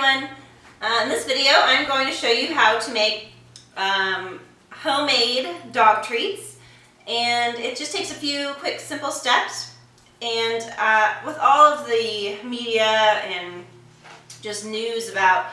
everyone. In this video I'm going to show you how to make homemade dog treats, and it just takes a few quick simple steps. And with all of the media and just news about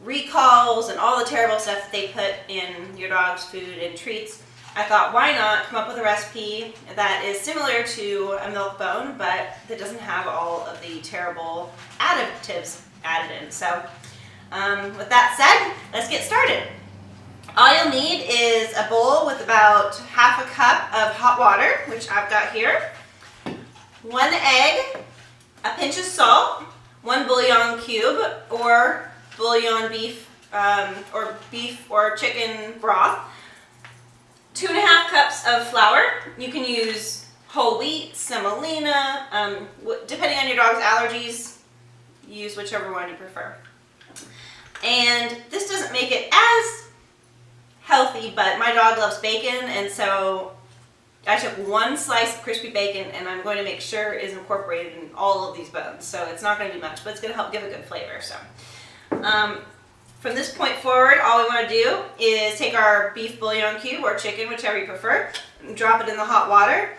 recalls and all the terrible stuff that they put in your dog's food and treats, I thought, why not come up with a recipe that is similar to a milk bone, but that doesn't have all of the terrible additives added in. So with that said, let's get started. All you'll need is a bowl with about half a cup of hot water, which I've got here, 1 egg, a pinch of salt, 1 bouillon cube or bouillon beef or chicken broth, 2½ cups of flour. You can use whole wheat, semolina, depending on your dog's allergies, use whichever one you prefer. And this doesn't make it as healthy, but my dog loves bacon, and so I took 1 slice of crispy bacon and I'm going to make sure it is incorporated in all of these bones. So it's not going to be much, but it's going to help give a good flavor. So from this point forward, all we want to do is take our beef bouillon cube or chicken, whichever you prefer, and drop it in the hot water.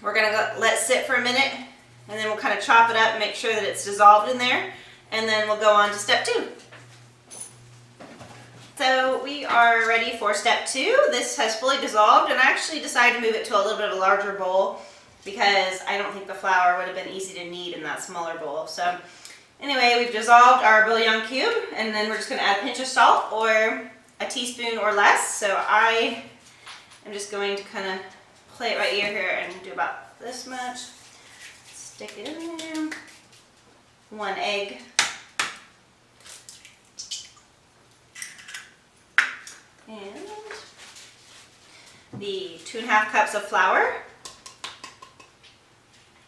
We're going to let it sit for a minute, and then we'll kind of chop it up and make sure that it's dissolved in there, and then we'll go on to step 2. So we are ready for step 2. This has fully dissolved, and I actually decided to move it to a little bit of a larger bowl because I don't think the flour would have been easy to knead in that smaller bowl. So anyway, we've dissolved our bouillon cube, and then we're just going to add a pinch of salt or a teaspoon or less. So I am just going to kind of play it by ear here and do about this much. Stick it in there. 1 egg. And the 2½ cups of flour.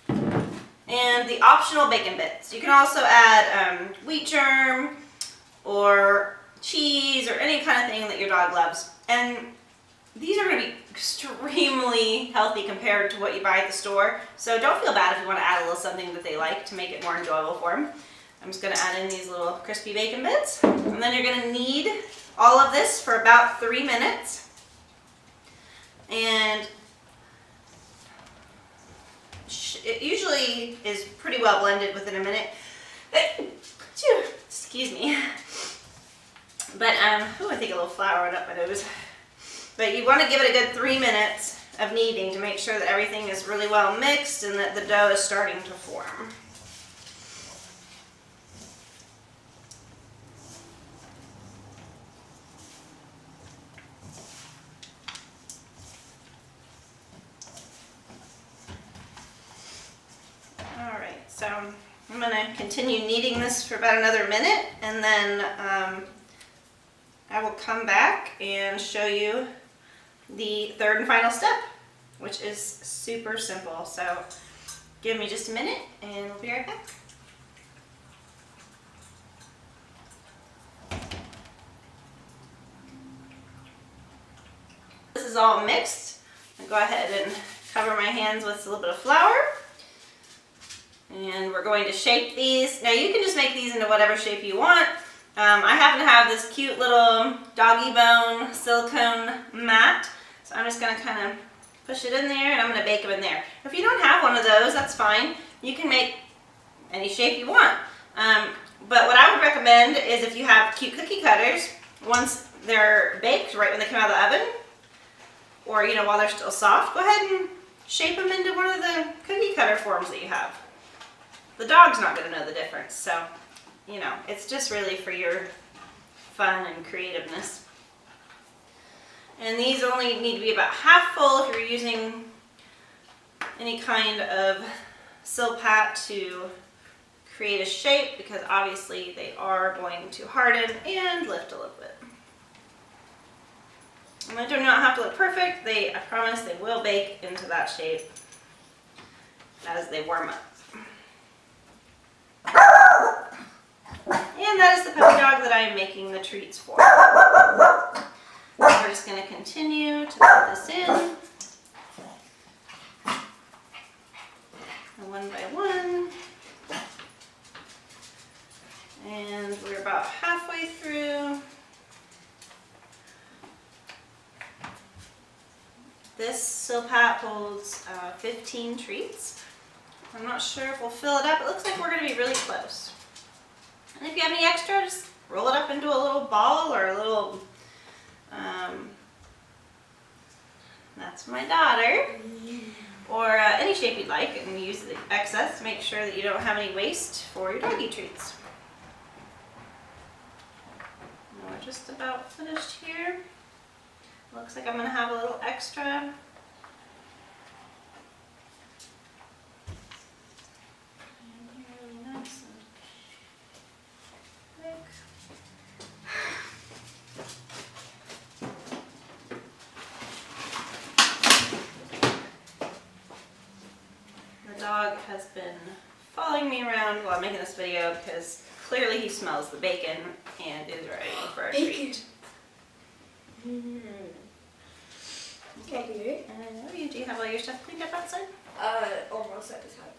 And the optional bacon bits. You can also add wheat germ or cheese or any kind of thing that your dog loves. And these are going to be extremely healthy compared to what you buy at the store. So don't feel bad if you want to add a little something that they like to make it more enjoyable for them. I'm just going to add in these little crispy bacon bits. And then you're going to knead all of this for about 3 minutes. And it usually is pretty well blended within a minute. Excuse me. But, ooh, I think a little flour went up my nose. But you want to give it a good 3 minutes of kneading to make sure that everything is really well mixed and that the dough is starting to form. So I'm going to continue kneading this for about another minute, and then I will come back and show you the 3rd and final step, which is super simple. So give me just a minute and we'll be right back. This is all mixed. I'll go ahead and cover my hands with a little bit of flour. And we're going to shape these. Now you can just make these into whatever shape you want. I happen to have this cute little doggy bone silicone mat. So I'm just going to kind of push it in there and I'm going to bake them in there. If you don't have one of those, that's fine. You can make any shape you want. But what I would recommend is if you have cute cookie cutters, once they're baked, right when they come out of the oven, or while they're still soft, go ahead and shape them into one of the cookie cutter forms that you have. The dog's not going to know the difference, so, it's just really for your fun and creativeness. And these only need to be about half full if you're using any kind of Silpat to create a shape, because obviously they are going to harden and lift a little bit. And they do not have to look perfect. I promise they will bake into that shape as they warm up. And that is the puppy dog that I am making the treats for. We're just going to continue to put this in. And one by one. And And we're about halfway through. This Silpat holds 15 treats. I'm not sure if we'll fill it up. It looks like we're going to be really close. And if you have any extra, just roll it up into a little ball or a little, that's my daughter, or any shape you'd like, and use the excess to make sure that you don't have any waste for your doggy treats. And we're just about finished here. Looks like I'm going to have a little extra. The dog has been following me around while I'm making this video because clearly he smells the bacon and is ready for a treat. Okay. Do you have all your stuff cleaned up outside? Almost. I just have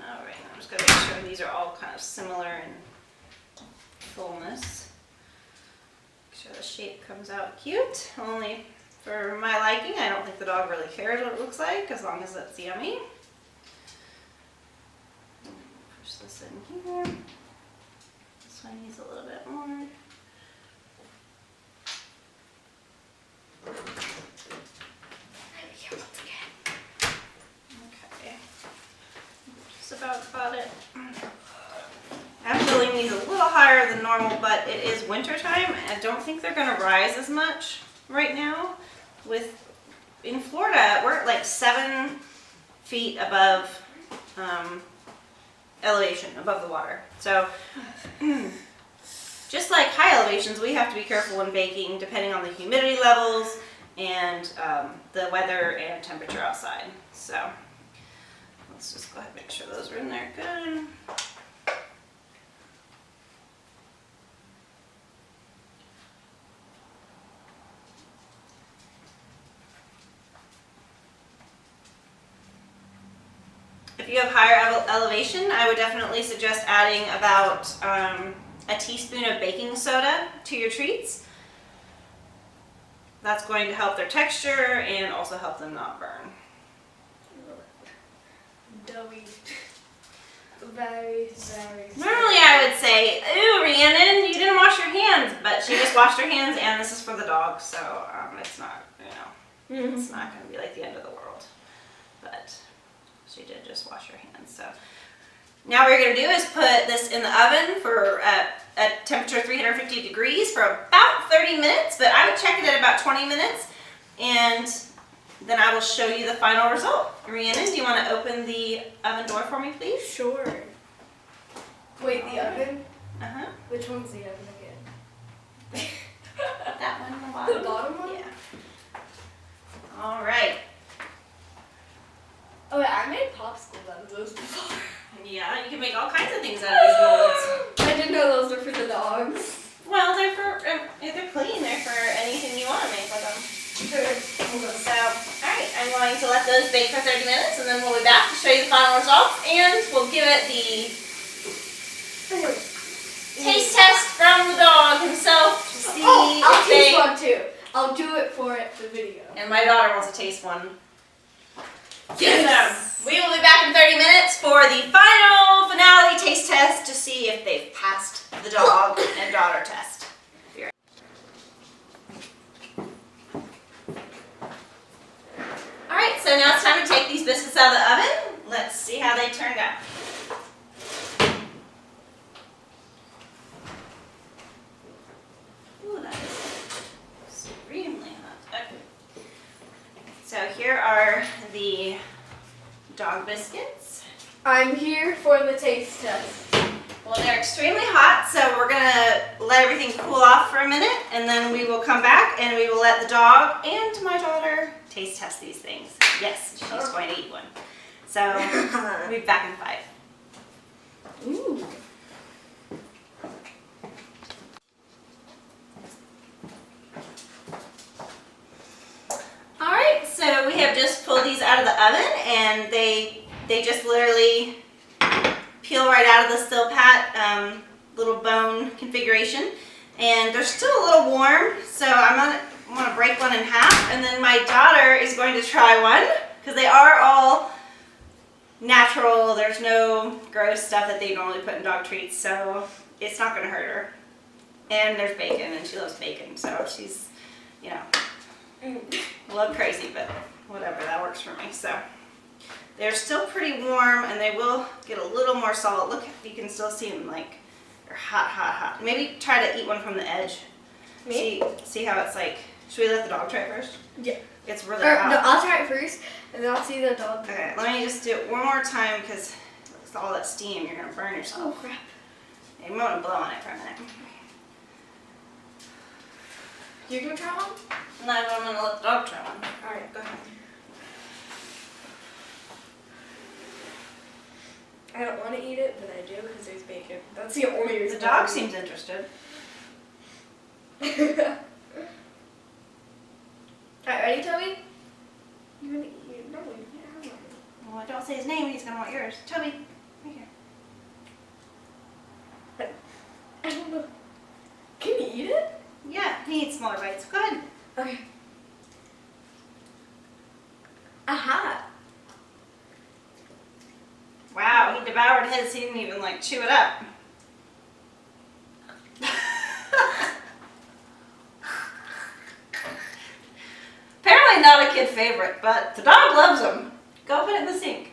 Alright, I'm just going to make sure these are all kind of similar in fullness. Make sure the shape comes out cute. Only for my liking. I don't think the dog really cares what it looks like as long as it's yummy. Push this in here. This one needs a little bit more. Okay. Just about got it. I'm filling these a little higher than normal, but it is winter time. I don't think they're going to rise as much right now. In Florida, we're at like 7 feet above elevation, above the water. So just like high elevations, we have to be careful when baking depending on the humidity levels and the weather and temperature outside. So let's just go ahead and make sure those are in there good. If you have higher elevation, I would definitely suggest adding about a teaspoon of baking soda to your treats. That's going to help their texture and also help them not burn. Doughy. Very, very. Normally I would say, ooh, Rhiannon, you didn't wash your hands, but she just washed her hands and this is for the dog, so it's not, it's not going to be like the end of the world. But she did just wash her hands. So now what you're going to do is put this in the oven for a temperature 350 degrees for about 30 minutes, but I would check it at about 20 minutes, and then I will show you the final result. Rhiannon, do you want to open the oven door for me, please? Sure. Wait, the oven? Uh-huh. Which one's the oven again? That one on the bottom? The bottom one? Yeah. All right. Oh, wait, I made popsicles out of those before. Yeah, you can make all kinds of things out of these molds. I didn't know those were for the dogs. Well, they're for, if they're clean, they're for anything you want to make with them. So, alright, I'm going to let those bake for 30 minutes and then we'll be back to show you the final results and we'll give it the taste test from the dog himself to see I'll if they... taste one too. I'll do it for the video. And my daughter wants to taste one. Yes! So, we will be back in 30 minutes for the final finale taste test to see if they've passed the dog and daughter test. Alright, so now it's time to take these biscuits out of the oven. Let's see how they turned out. Ooh, that is extremely hot. Okay. So here are the dog biscuits. I'm here for the taste test. Well, they're extremely hot, so we're going to let everything cool off for a minute, and then we will come back and we will let the dog and my daughter taste test these things. Yes, she's going to eat one. So we'll be back in 5. Ooh. Alright, so we have just pulled these out of the oven, and they just literally peel right out of the Silpat little bone configuration. And they're still a little warm, so I'm gonna break one in half, and then my daughter is going to try one, because they are all natural. There's no gross stuff that they normally put in dog treats, so it's not gonna hurt her. And there's bacon, and she loves bacon, so she's, you know, a little crazy, but whatever, that works for me. So they're still pretty warm, and they will get a little more solid. Look, you can still see them, like, they're hot, hot, hot. Maybe try to eat one from the edge. Me? See how it's like. Should we let the dog try it first? Yeah. It's really hot. No, I'll try it first, and then I'll see the dog. Okay, let me just do it one more time, because with all that steam, you're gonna burn yourself. Oh crap. I'm gonna blow on it for a minute. You gonna try one? No, I'm gonna let the dog try one. Alright. Go ahead. I don't want to eat it, but I do because there's bacon. That's the only reason. The dog seems interested. Alright, ready, Toby? You're gonna eat it. No, you can't have one. Well, don't say his name, he's gonna want yours. Toby, right here. I don't know. Can you eat it? Yeah, he needs smaller bites. Go ahead. Okay. Aha. Wow, he devoured his. He didn't even like chew it up. Apparently not a kid favorite, but the dog loves them. Go put it in the sink.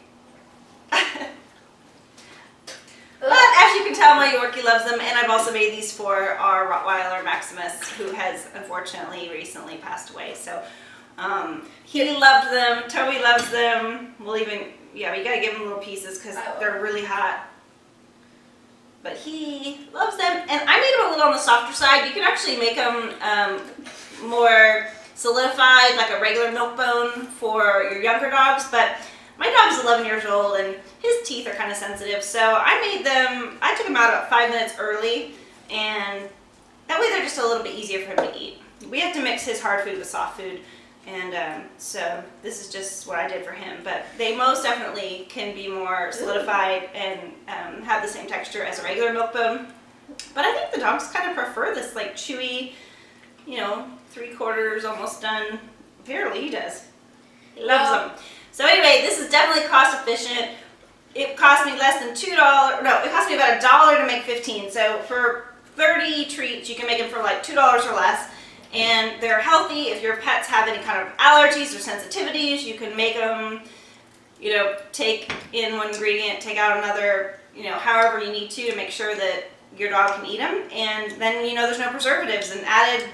But as you can tell, my Yorkie loves them, and I've also made these for our Rottweiler Maximus, who has unfortunately recently passed away. So he loved them. Toby loves them. We'll even, yeah, we gotta give him little pieces because they're really hot. But he loves them, and I made them a little on the softer side. You can actually make them more solidified, like a regular milk bone for your younger dogs, but my dog's 11 years old and his teeth are kind of sensitive, so I took them out about 5 minutes early, and that way they're just a little bit easier for him to eat. We have to mix his hard food with soft food, and so this is just what I did for him, but they most definitely can be more solidified and have the same texture as a regular milk bone. But I think the dogs kind of prefer this like chewy, you know, 3/4 almost done. Apparently he does. He loves them. So anyway, this is definitely cost efficient. It cost me less than $2. No, it cost me about $1 to make 15. So for 30 treats, you can make them for like $2 or less. And they're healthy. If your pets have any kind of allergies or sensitivities, you can make them, you know, take in one ingredient, take out another, you know, however you need to make sure that your dog can eat them. And then, you know, there's no preservatives and added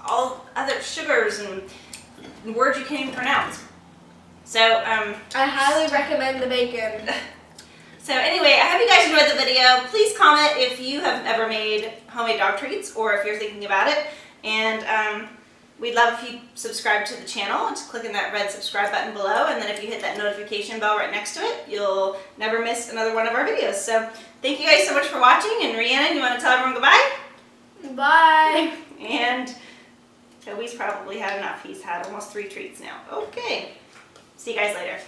all other sugars and words you can't even pronounce. So, I highly recommend the bacon. So anyway, I hope you guys enjoyed the video. Please comment if you have ever made homemade dog treats or if you're thinking about it. And we'd love if you subscribe to the channel. Just click on that red subscribe button below, and then if you hit that notification bell right next to it, you'll never miss another one of our videos. So thank you guys so much for watching. And Rhiannon, you want to tell everyone goodbye? Bye. And Toby's probably had enough. He's had almost 3 treats now. Okay. See you guys later.